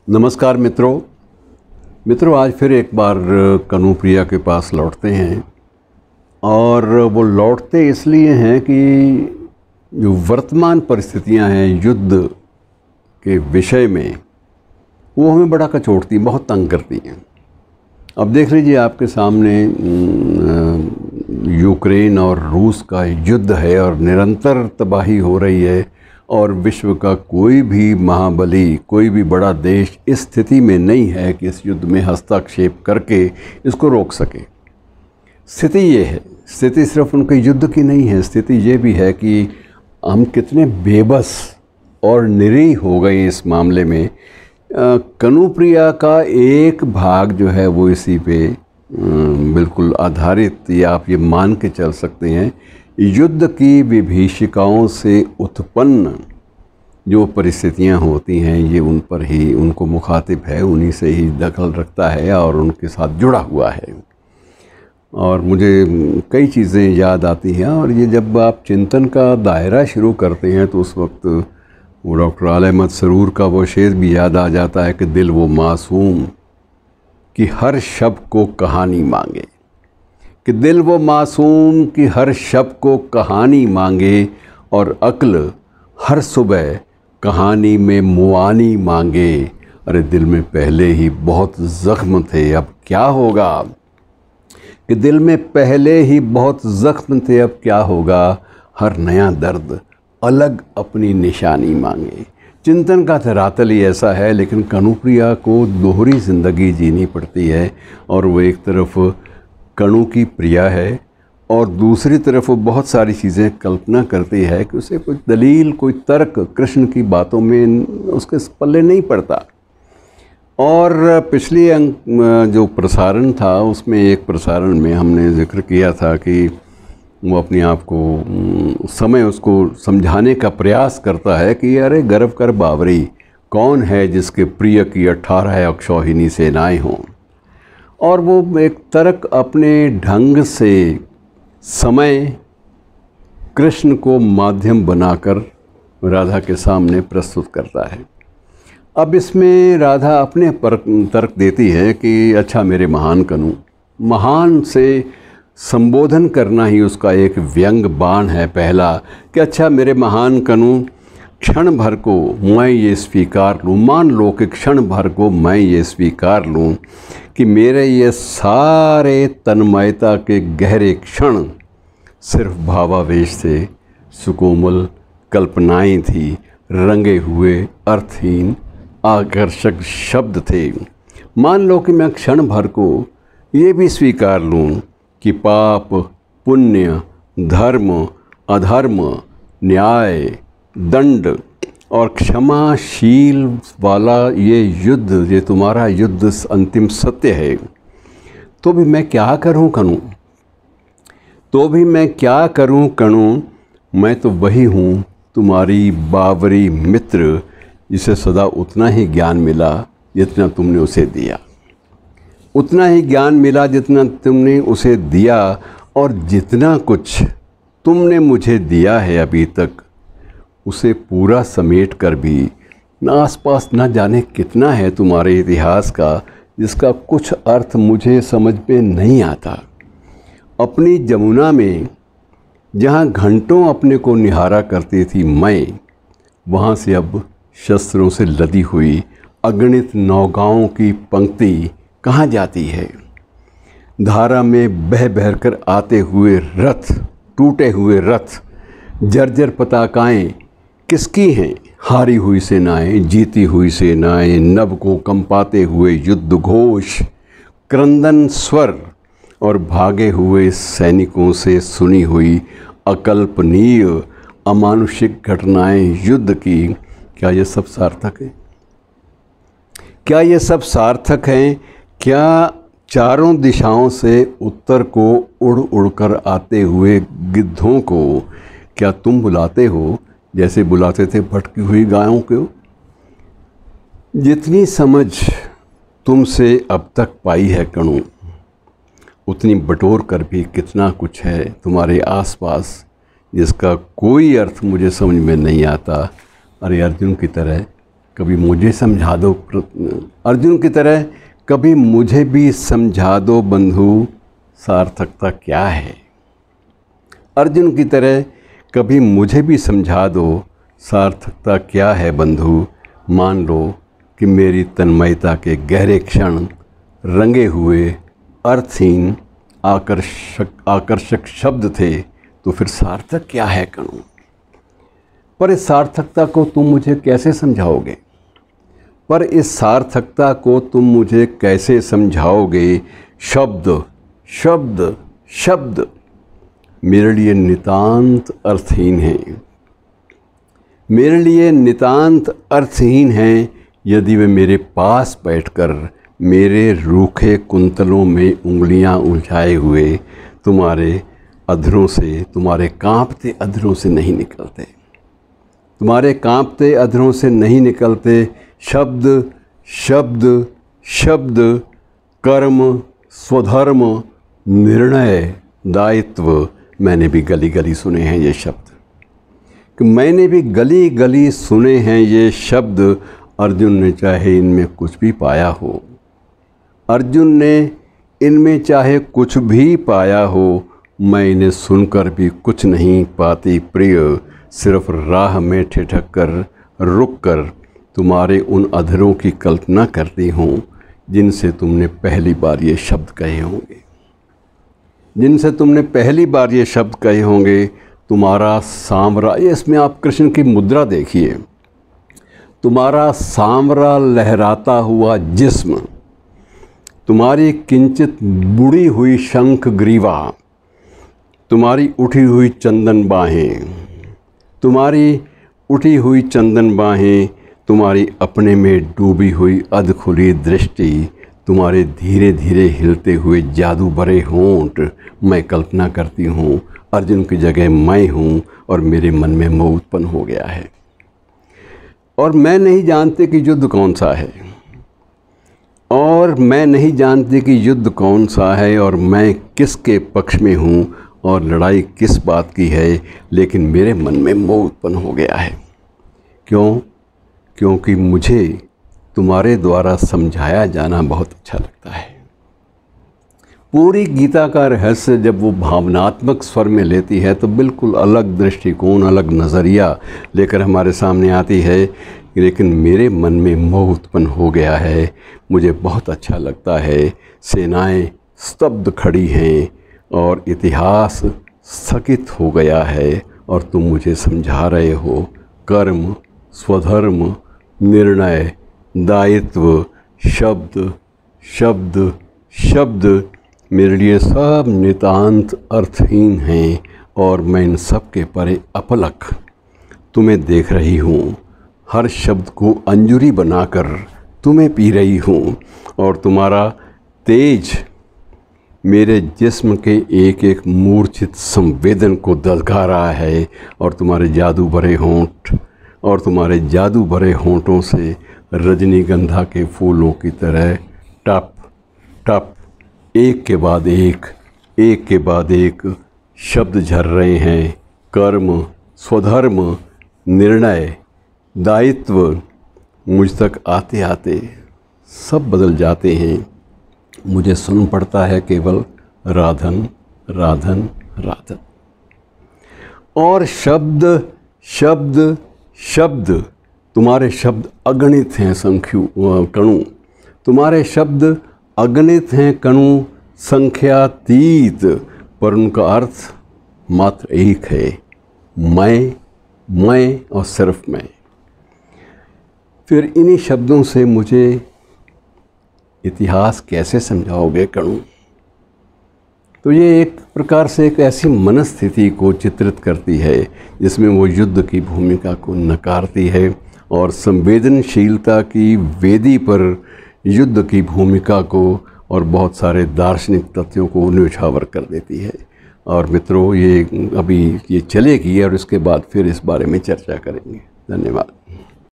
नमस्कार मित्रों, आज फिर एक बार कनुप्रिया के पास लौटते हैं। और वो लौटते इसलिए हैं कि जो वर्तमान परिस्थितियां हैं युद्ध के विषय में, वो हमें बड़ा कचोटती, बहुत तंग करती हैं। अब देख लीजिए, आपके सामने यूक्रेन और रूस का युद्ध है और निरंतर तबाही हो रही है, और विश्व का कोई भी महाबली, कोई भी बड़ा देश इस स्थिति में नहीं है कि इस युद्ध में हस्तक्षेप करके इसको रोक सके। स्थिति ये है, स्थिति सिर्फ उनके युद्ध की नहीं है, स्थिति ये भी है कि हम कितने बेबस और निरीह हो गए इस मामले में। कनुप्रिया का एक भाग जो है वो इसी पे बिल्कुल आधारित, या आप ये मान के चल सकते हैं, युद्ध की विभीषिकाओं से उत्पन्न जो परिस्थितियां होती हैं ये उन पर ही, उनको मुखातिब है, उन्हीं से ही दखल रखता है और उनके साथ जुड़ा हुआ है। और मुझे कई चीज़ें याद आती हैं, और ये जब आप चिंतन का दायरा शुरू करते हैं तो उस वक्त वो डॉक्टर आले अहमद सरूर का वो शेर भी याद आ जाता है कि दिल वो मासूम कि हर शब को कहानी मांगे, कि दिल वो मासूम कि हर शब को कहानी मांगे, और अक्ल हर सुबह कहानी में मुआनी मांगे। अरे दिल में पहले ही बहुत ज़ख्म थे, अब क्या होगा, कि दिल में पहले ही बहुत ज़ख्म थे, अब क्या होगा, हर नया दर्द अलग अपनी निशानी मांगे। चिंतन का धरातल ही ऐसा है, लेकिन कनुप्रिया को दोहरी ज़िंदगी जीनी पड़ती है। और वो एक तरफ कणु की प्रिया है और दूसरी तरफ वो बहुत सारी चीज़ें कल्पना करती है कि उसे कोई दलील, कोई तर्क कृष्ण की बातों में उसके पल्ले नहीं पड़ता। और पिछली जो प्रसारण था उसमें, एक प्रसारण में हमने जिक्र किया था कि वो अपने आप को समय उसको समझाने का प्रयास करता है कि अरे गर्व कर बावरी, कौन है जिसके प्रिय की 18 अक्षौहिणी सेनाएं हों। और वो एक तर्क अपने ढंग से समय कृष्ण को माध्यम बनाकर राधा के सामने प्रस्तुत करता है। अब इसमें राधा अपने तर्क देती है कि अच्छा मेरे महान कनु, महान से संबोधन करना ही उसका एक व्यंग बाण है पहला, कि अच्छा मेरे महान कनु, क्षण भर को मैं ये स्वीकार लूँ, मान लो कि क्षण भर को मैं ये स्वीकार लूँ कि मेरे ये सारे तन्मयता के गहरे क्षण सिर्फ भावावेश से, सुकोमल कल्पनाएं थी, रंगे हुए अर्थहीन आकर्षक शब्द थे। मान लो कि मैं क्षण भर को ये भी स्वीकार लूँ कि पाप, पुण्य, धर्म, अधर्म, न्याय, दंड और क्षमाशील वाला ये युद्ध, ये तुम्हारा युद्ध अंतिम सत्य है, तो भी मैं क्या करूं कणु, तो भी मैं क्या करूं कणु, मैं तो वही हूँ तुम्हारी बावरी मित्र, जिसे सदा उतना ही ज्ञान मिला जितना तुमने उसे दिया, उतना ही ज्ञान मिला जितना तुमने उसे दिया। और जितना कुछ तुमने मुझे दिया है अभी तक, उसे पूरा समेट कर भी न आसपास न जाने कितना है तुम्हारे इतिहास का, जिसका कुछ अर्थ मुझे समझ में नहीं आता। अपनी जमुना में जहाँ घंटों अपने को निहारा करती थी मैं, वहाँ से अब शस्त्रों से लदी हुई अगणित नौकाओं की पंक्ति कहाँ जाती है। धारा में बह बह कर आते हुए रथ, टूटे हुए रथ, जर्जर पताकाएं किसकी हैं, हारी हुई सेनाएं, जीती हुई सेनाएं, नभ को कंपाते हुए युद्ध घोष, क्रंदन स्वर और भागे हुए सैनिकों से सुनी हुई अकल्पनीय अमानुषिक घटनाएं युद्ध की। क्या ये सब सार्थक है? क्या ये सब सार्थक हैं? क्या चारों दिशाओं से उत्तर को उड़ उड़कर आते हुए गिद्धों को क्या तुम बुलाते हो जैसे बुलाते थे भटकी हुई गायों को? जितनी समझ तुमसे अब तक पाई है कणु, उतनी बटोर कर भी कितना कुछ है तुम्हारे आसपास जिसका कोई अर्थ मुझे समझ में नहीं आता। अरे अर्जुन की तरह कभी मुझे समझा दो, अर्जुन की तरह कभी मुझे भी समझा दो बंधु सार्थकता क्या है। अर्जुन की तरह कभी मुझे भी समझा दो सार्थकता क्या है बंधु। मान लो कि मेरी तन्मयता के गहरे क्षण रंगे हुए अर्थहीन आकर्षक शब्द थे, तो फिर सार्थक क्या है कणु। पर इस सार्थकता को तुम मुझे कैसे समझाओगे, पर इस सार्थकता को तुम मुझे कैसे समझाओगे। शब्द शब्द शब्द मेरे लिए नितांत अर्थहीन हैं, मेरे लिए नितांत अर्थहीन हैं। यदि वे मेरे पास बैठकर मेरे रूखे कुंतलों में उंगलियां उलझाए हुए तुम्हारे अधरों से, तुम्हारे कांपते अधरों से नहीं निकलते, तुम्हारे कांपते अधरों से नहीं निकलते। शब्द शब्द शब्द, कर्म, स्वधर्म, निर्णय, दायित्व, मैंने भी गली गली सुने हैं ये शब्द, कि मैंने भी गली गली सुने हैं ये शब्द। अर्जुन ने चाहे इनमें कुछ भी पाया हो, अर्जुन ने इनमें चाहे कुछ भी पाया हो, मैं इन्हें सुनकर भी कुछ नहीं पाती प्रिय। सिर्फ राह में ठिठक कर रुक कर तुम्हारे उन अधरों की कल्पना करती हूँ जिनसे तुमने पहली बार ये शब्द कहे होंगे, जिनसे तुमने पहली बार ये शब्द कहे होंगे। तुम्हारा सांवरा, ये इसमें आप कृष्ण की मुद्रा देखिए, तुम्हारा सांवरा लहराता हुआ जिस्म, तुम्हारी किंचित बुड़ी हुई शंख ग्रीवा, तुम्हारी उठी हुई चंदन बाहें, तुम्हारी उठी हुई चंदन बाहें, तुम्हारी अपने में डूबी हुई अधखुली दृष्टि, तुम्हारे धीरे धीरे हिलते हुए जादू भरे होंठ, मैं कल्पना करती हूँ अर्जुन की जगह मैं हूँ और मेरे मन में मोह उत्पन्न हो गया है। और मैं नहीं जानती कि युद्ध कौन सा है, और मैं नहीं जानती कि युद्ध कौन सा है, और मैं किसके पक्ष में हूँ और लड़ाई किस बात की है, लेकिन मेरे मन में मोह उत्पन्न हो गया है। क्यों? क्योंकि मुझे तुम्हारे द्वारा समझाया जाना बहुत अच्छा लगता है। पूरी गीता का रहस्य जब वो भावनात्मक स्वर में लेती है तो बिल्कुल अलग दृष्टिकोण, अलग नज़रिया लेकर हमारे सामने आती है। लेकिन मेरे मन में मोह उत्पन्न हो गया है, मुझे बहुत अच्छा लगता है। सेनाएं स्तब्ध खड़ी हैं और इतिहास स्थगित हो गया है, और तुम मुझे समझा रहे हो कर्म, स्वधर्म, निर्णय, दायित्व, शब्द शब्द शब्द मेरे लिए सब नितांत अर्थहीन हैं, और मैं इन सब के परे अपलक तुम्हें देख रही हूँ। हर शब्द को अंजुरी बनाकर तुम्हें पी रही हूँ, और तुम्हारा तेज मेरे जिस्म के एक एक मूर्छित संवेदन को दलका रहा है, और तुम्हारे जादू भरे होंठ, और तुम्हारे जादू भरे होंठों से रजनीगंधा के फूलों की तरह टप टप एक के बाद एक शब्द झर रहे हैं। कर्म, स्वधर्म, निर्णय, दायित्व मुझ तक आते आते सब बदल जाते हैं। मुझे सुन पड़ता है केवल राधन राधन राधन, और शब्द शब्द शब्द, तुम्हारे शब्द अगणित हैं कणु, तुम्हारे शब्द अगणित हैं कणु, संख्यातीत, पर उनका अर्थ मात्र एक है, मैं और सिर्फ मैं। फिर इन्हीं शब्दों से मुझे इतिहास कैसे समझाओगे कणु? तो ये एक प्रकार से एक ऐसी मनस्थिति को चित्रित करती है जिसमें वो युद्ध की भूमिका को नकारती है, और संवेदनशीलता की वेदी पर युद्ध की भूमिका को और बहुत सारे दार्शनिक तथ्यों को न्यौछावर कर देती है। और मित्रों, ये अभी ये चलेगी और इसके बाद फिर इस बारे में चर्चा करेंगे। धन्यवाद।